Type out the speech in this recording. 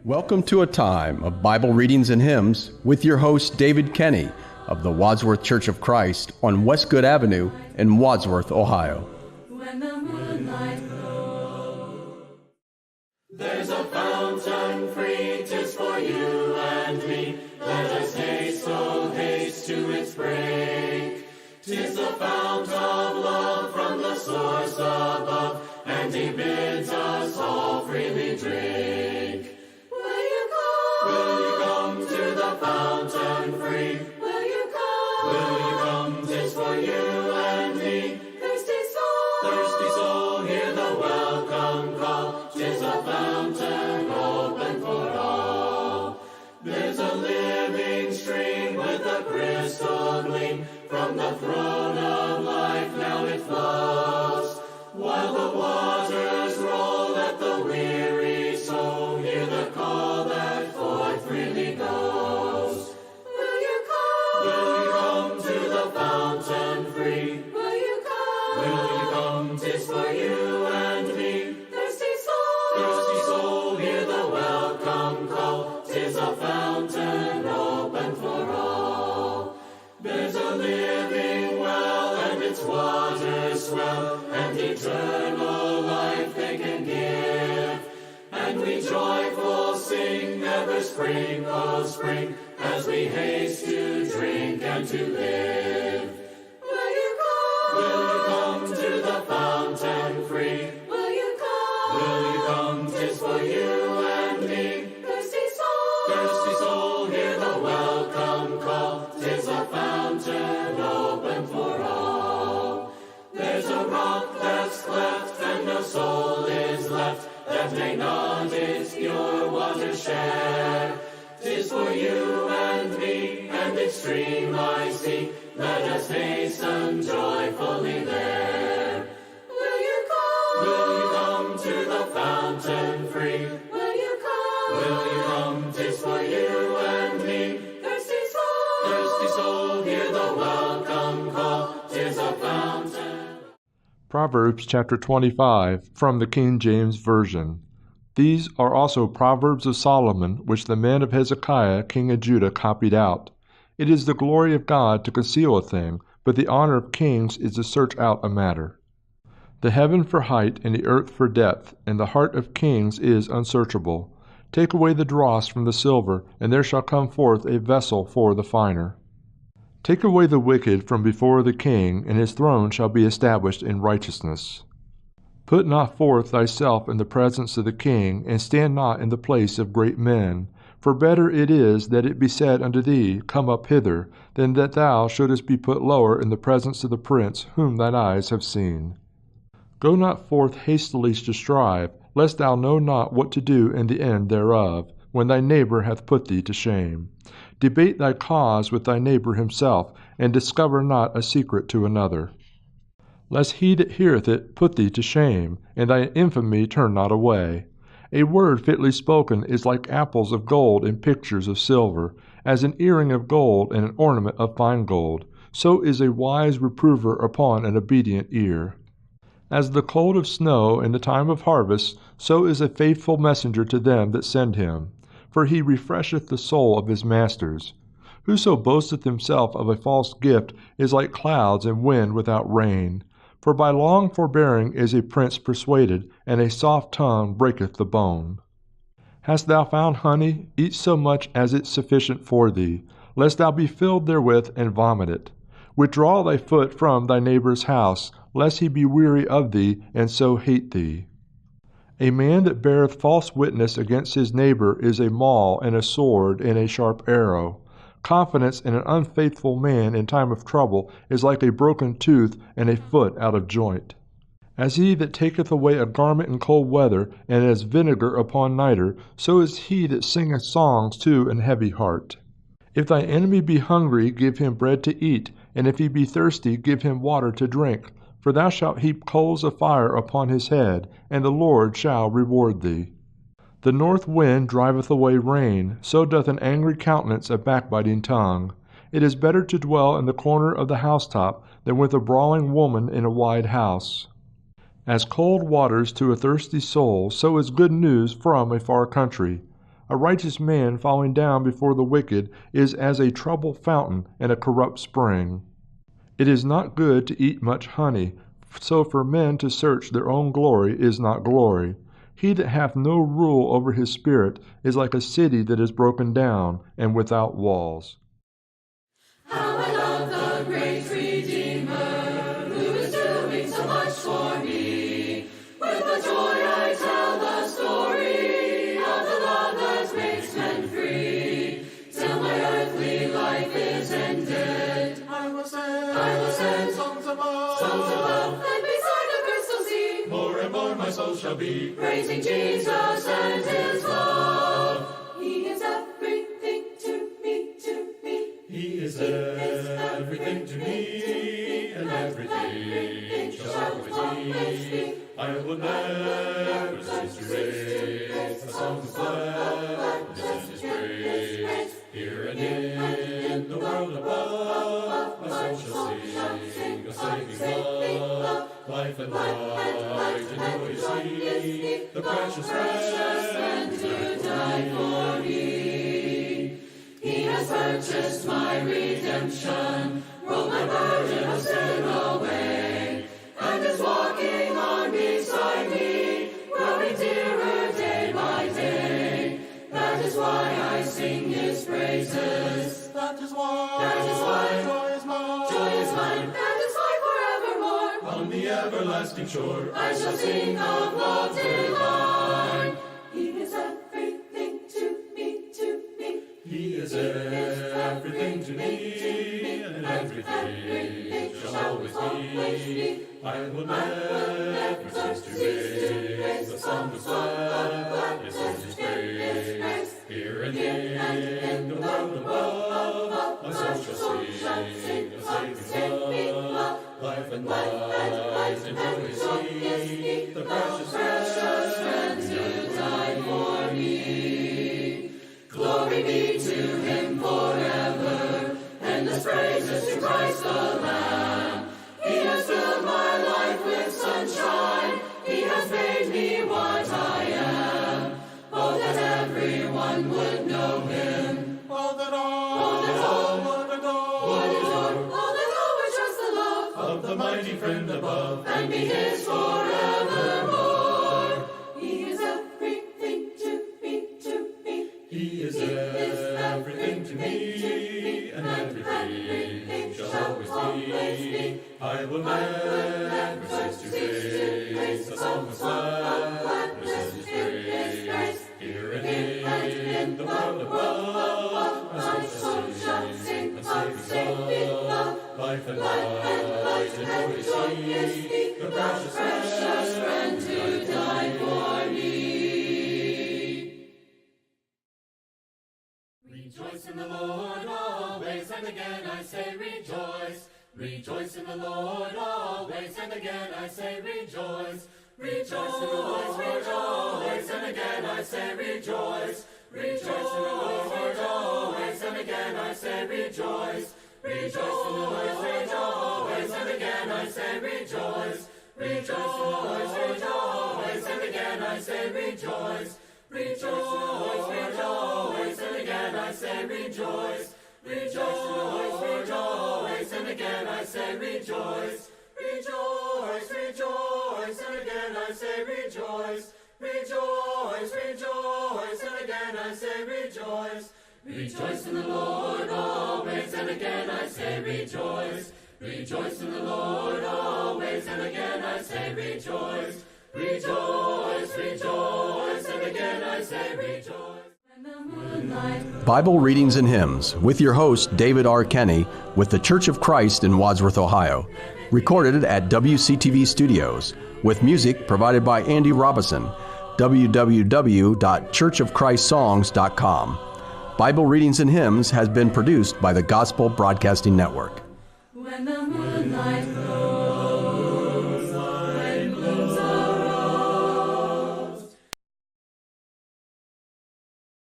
Welcome to a time of Bible readings and hymns with your host David Kenny of the Wadsworth Church of Christ on Westgood Avenue in Wadsworth, Ohio. When the moonlight glows, there's a fountain free, 'tis for you and me. Let us haste, oh haste to its brink. 'Tis the fount of love from the source above, and he bids us all freely drink. Will you come to the fountain free? Will you come? Will you come? 'Tis for you and me. Thirsty soul, hear the welcome call. 'Tis a fountain open for all. There's a living stream with a crystal gleam. From the throne of life now it flows. While the waters roll, let the weary soul hear the call that forth freely goes. Will you come? Will you come to the fountain free? Will you come? Will you come? 'Tis for you and me. Thirsty soul, hear the welcome call. 'Tis a fountain open for all. There's a living well, and its waters swell, and eternal life they can give. And we joyful sing, ever spring, oh spring, as we haste to drink and to live. Will you come? Will you come to the fountain free? Will you come? Will you come? 'Tis for you and me. Thirsty soul, hear the welcome call. 'Tis a fountain open for all. There's a rock that's cleft, and no soul is left that may not its pure water share. 'Tis for you and me, and its stream I see. Let us hasten joyfully there. Will you come? Will you come to the fountain free? Will you come? Will you come? 'Tis for you and me. Thirsty soul, hear the welcome call. 'Tis a fountain. Proverbs chapter 25 from the King James Version. These are also Proverbs of Solomon, which the men of Hezekiah king of Judah copied out. It is the glory of God to conceal a thing, but the honor of kings is to search out a matter. The heaven for height and the earth for depth, and the heart of kings is unsearchable. Take away the dross from the silver, and there shall come forth a vessel for the finer. Take away the wicked from before the king, and his throne shall be established in righteousness. Put not forth thyself in the presence of the king, and stand not in the place of great men. For better it is that it be said unto thee, Come up hither, than that thou shouldest be put lower in the presence of the prince whom thine eyes have seen. Go not forth hastily to strive, lest thou know not what to do in the end thereof, when thy neighbor hath put thee to shame. Debate thy cause with thy neighbor himself, and discover not a secret to another. Lest he that heareth it put thee to shame, and thy infamy turn not away. A word fitly spoken is like apples of gold in pictures of silver, as an earring of gold and an ornament of fine gold. So is a wise reprover upon an obedient ear. As the cold of snow in the time of harvest, so is a faithful messenger to them that send him. For he refresheth the soul of his masters. Whoso boasteth himself of a false gift is like clouds and wind without rain. For by long forbearing is a prince persuaded, and a soft tongue breaketh the bone. Hast thou found honey? Eat so much as is sufficient for thee, lest thou be filled therewith and vomit it. Withdraw thy foot from thy neighbor's house, lest he be weary of thee, and so hate thee. A man that beareth false witness against his neighbor is a maul and a sword and a sharp arrow. Confidence in an unfaithful man in time of trouble is like a broken tooth and a foot out of joint. As he that taketh away a garment in cold weather, and as vinegar upon nitre, so is he that singeth songs to an heavy heart. If thy enemy be hungry, give him bread to eat, and if he be thirsty, give him water to drink. For thou shalt heap coals of fire upon his head, and the Lord shall reward thee. The north wind driveth away rain, so doth an angry countenance a backbiting tongue. It is better to dwell in the corner of the housetop than with a brawling woman in a wide house. As cold waters to a thirsty soul, so is good news from a far country. A righteous man falling down before the wicked is as a troubled fountain and a corrupt spring. It is not good to eat much honey, so for men to search their own glory is not glory. He that hath no rule over his spirit is like a city that is broken down and without walls. How I love the great Redeemer, who is doing so much for me. With the joy I tell the story of the love that makes men free. Till my earthly life is ended, I will send songs above, and beside the crystal sea, more and more my soul shall be, praising Jesus and his love. He is everything to me, to me. He is everything to me, and everything shall always be. I will never cease to raise the song of gladness and his praise. Here and in the world above, my soul shall sing of saving love. Life and light and joy, the precious friend who died for me. He has purchased my redemption, rolled my burden of sin away, and is walking on beside me, growing dearer day by day. That is why I sing his praises. That is why joy is mine. That is why forevermore, on the everlasting shore, I shall sing of love divine. He is everything to me, to me. He is everything to me, and everything shall always be. I will never cease to raise the song of gladness and his praise. Here and in the world above, my soul shall sing of saving love. Life and light and joy see, the precious friend who died for me. Glory be to him forever, endless praises to Christ the Lamb. He has filled my life with sunshine, he has made me what I am. Oh, that everyone would know him. Oh, that all would adore. Oh, that all would trust the love of the mighty friend above, and be his forevermore. He is everything to me, to me. He is everything to me, and everything shall always be. I will never cease to raise the song of gladness and his praise. Here and in the world above, my soul shall sing of saving love. Life and light and joy see, the precious friend who died for me. Rejoice in the Lord always, and again I say rejoice. Rejoice in the Lord always, and again I say rejoice. Rejoice in the Lord, rejoice, and again I say rejoice. Rejoice in the Lord always, and again I say rejoice. Rejoice in the Lord, rejoice, and again I say rejoice. Rejoice in the Lord, rejoice, and again I say rejoice. Rejoice in the Lord, rejoice, and again I say rejoice. Rejoice in the Lord, rejoice, and again I say rejoice. Rejoice, rejoice, and again I say rejoice. Rejoice, rejoice, and again I say rejoice. Rejoice in the Lord always, and again I say rejoice. Rejoice in the Lord always, and again I say rejoice. Rejoice, rejoice, and again I say rejoice. Bible Readings and Hymns with your host, David R. Kenny, with the Church of Christ in Wadsworth, Ohio. Recorded at WCTV Studios, with music provided by Andy Robison, www.churchofchristssongs.com. Bible Readings and Hymns has been produced by the Gospel Broadcasting Network. When the moonlight